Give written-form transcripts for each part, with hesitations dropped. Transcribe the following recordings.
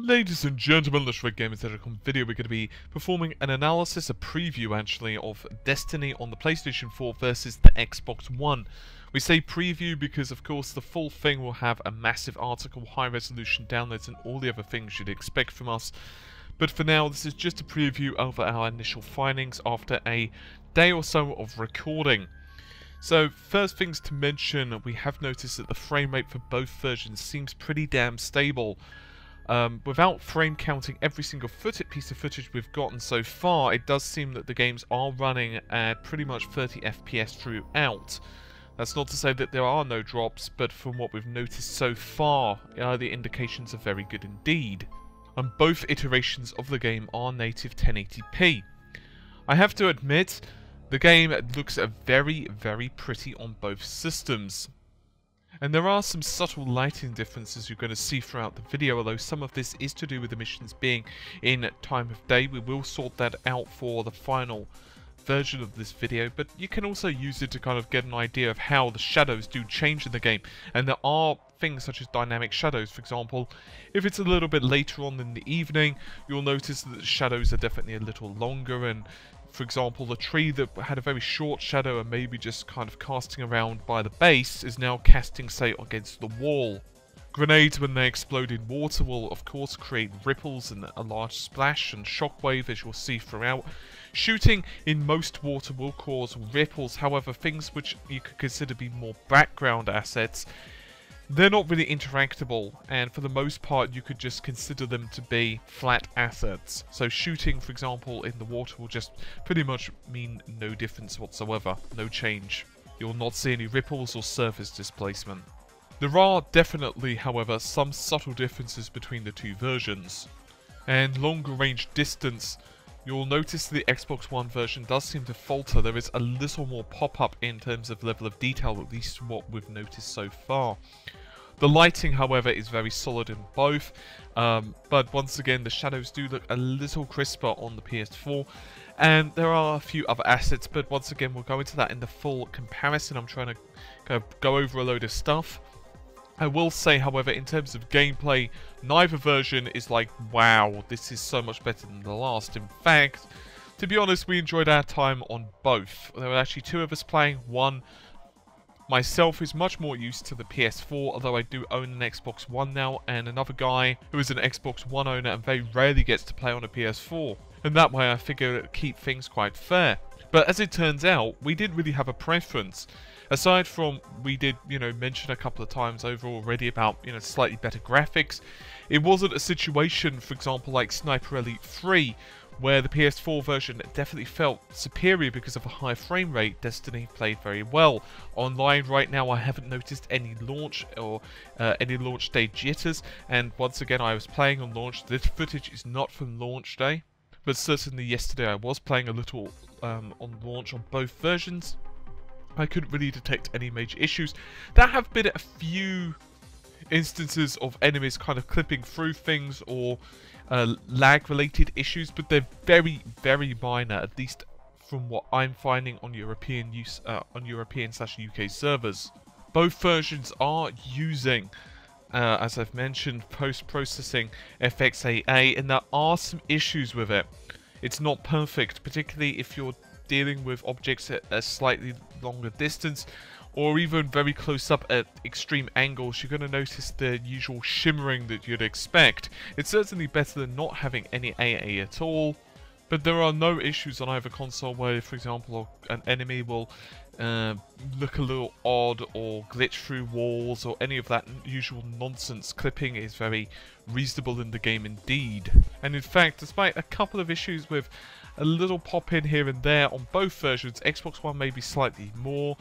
Ladies and gentlemen, the Gamers.com video, we're going to be performing an analysis, a preview actually, of Destiny on the PlayStation 4 versus the Xbox One. We say preview because of course the full thing will have a massive article, high resolution downloads and all the other things you'd expect from us. But for now, this is just a preview of our initial findings after a day or so of recording. So, first things to mention, we have noticed that the frame rate for both versions seems pretty damn stable. Without frame counting every single piece of footage we've gotten so far, it does seem that the games are running at pretty much 30 FPS throughout. That's not to say that there are no drops, but from what we've noticed so far, the indications are very good indeed. And both iterations of the game are native 1080p. I have to admit, the game looks very, very pretty on both systems. And there are some subtle lighting differences you're going to see throughout the video, although some of this is to do with the missions being in time of day. We will sort that out for the final version of this video, but you can also use it to kind of get an idea of how the shadows do change in the game. And there are things such as dynamic shadows. For example, if it's a little bit later on in the evening, you'll notice that the shadows are definitely a little longer, and for example, the tree that had a very short shadow and maybe just kind of casting around by the base is now casting, say, against the wall. Grenades, when they explode in water, will of course create ripples and a large splash and shockwave, as you'll see throughout. Shooting in most water will cause ripples, however, things which you could consider to be more background assets, they're not really interactable, and for the most part you could just consider them to be flat assets. So shooting, for example, in the water will just pretty much mean no difference whatsoever, no change. You will not see any ripples or surface displacement. There are definitely, however, some subtle differences between the two versions. And longer range distance, you'll notice the Xbox One version does seem to falter. There is a little more pop-up in terms of level of detail, at least what we've noticed so far. The lighting, however, is very solid in both, but once again the shadows do look a little crisper on the PS4, and there are a few other assets, but once again we'll go into that in the full comparison. I'm trying to go over a load of stuff. I will say, however, in terms of gameplay, neither version is like, wow, this is so much better than the last. In fact, to be honest, we enjoyed our time on both. There were actually two of us playing. One, myself, is much more used to the PS4, although I do own an Xbox One now, and another guy who is an Xbox One owner and very rarely gets to play on a PS4. And that way I figure it would keep things quite fair. But as it turns out, we didn't really have a preference. Aside from, we did, mention a couple of times over already about, slightly better graphics, it wasn't a situation, for example, like Sniper Elite 3, where the PS4 version definitely felt superior because of a high frame rate. Destiny played very well. Online right now, I haven't noticed any launch or any launch day jitters, and once again, I was playing on launch. This footage is not from launch day, but certainly yesterday I was playing a little on launch on both versions. I couldn't really detect any major issues. There have been a few instances of enemies kind of clipping through things or lag-related issues, but they're very, very minor, at least from what I'm finding on European/UK servers. Both versions are using, as I've mentioned, post-processing FXAA, and there are some issues with it. It's not perfect, particularly if you're dealing with objects at a slightly longer distance, or even very close up at extreme angles. You're going to notice the usual shimmering that you'd expect. It's certainly better than not having any AA at all, but there are no issues on either console where, for example, an enemy will look a little odd or glitch through walls or any of that usual nonsense. Clipping is very reasonable in the game indeed. And in fact, despite a couple of issues with a little pop in here and there on both versions, Xbox One may be slightly more,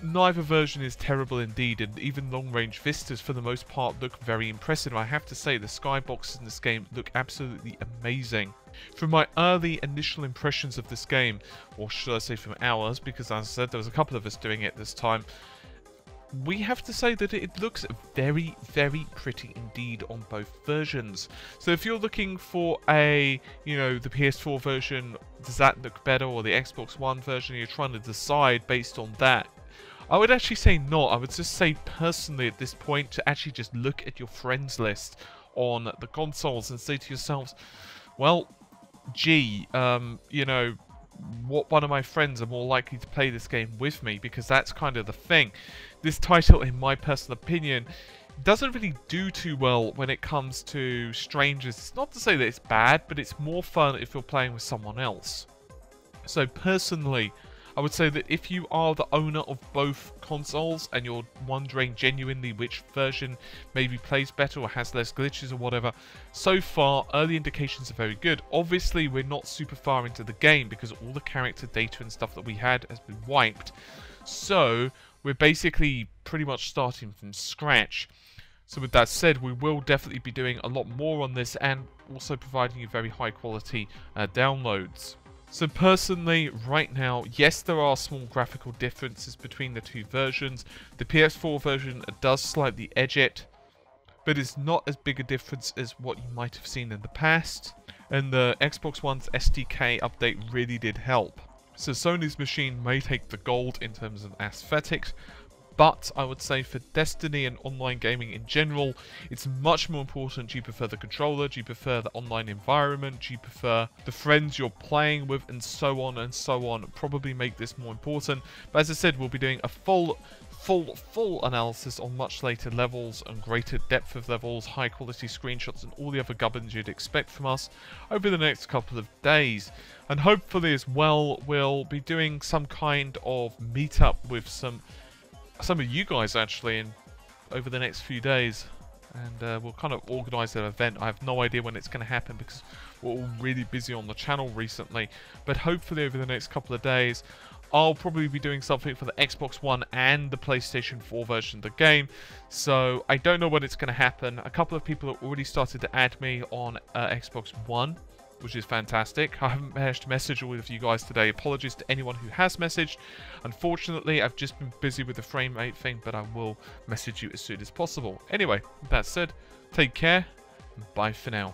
neither version is terrible indeed, and even long-range vistas for the most part look very impressive. I have to say, the skyboxes in this game look absolutely amazing. From my early initial impressions of this game, or should I say from ours, because as I said there was a couple of us doing it this time, we have to say that it looks very, very pretty indeed on both versions. So if you're looking for a, the PS4 version, does that look better, or the Xbox One version, you're trying to decide based on that, I would actually say not. I would just say personally at this point to actually just look at your friends list on the consoles and say to yourselves, well, gee, you know, what one of my friends are more likely to play this game with me, because that's kind of the thing. This title, in my personal opinion, doesn't really do too well when it comes to strangers. It's not to say that it's bad, but it's more fun if you're playing with someone else. So personally, I would say that if you are the owner of both consoles and you're wondering genuinely which version maybe plays better or has less glitches or whatever, so far early indications are very good. Obviously we're not super far into the game because all the character data and stuff that we had has been wiped. So we're basically pretty much starting from scratch. So with that said, we will definitely be doing a lot more on this and also providing you very high quality downloads. So personally, right now, yes, there are small graphical differences between the two versions. The PS4 version does slightly edge it, but it's not as big a difference as what you might have seen in the past. And the Xbox One's SDK update really did help. So Sony's machine may take the gold in terms of aesthetics, but I would say for Destiny and online gaming in general, it's much more important. Do you prefer the controller? Do you prefer the online environment? Do you prefer the friends you're playing with? And so on and so on. Probably make this more important. But as I said, we'll be doing a full analysis on much later levels and greater depth of levels, high quality screenshots and all the other gubbins you'd expect from us over the next couple of days. And hopefully as well, we'll be doing some kind of meetup with some of you guys actually over the next few days, and we'll kind of organise an event. I have no idea when it's going to happen because we're all really busy on the channel recently, but hopefully over the next couple of days I'll probably be doing something for the Xbox One and the PlayStation 4 version of the game. So I don't know when it's going to happen. A couple of people have already started to add me on Xbox One, which is fantastic. I haven't managed to message all of you guys today. Apologies to anyone who has messaged. Unfortunately, I've just been busy with the frame rate thing, but I will message you as soon as possible. Anyway, with that said, take care, and bye for now.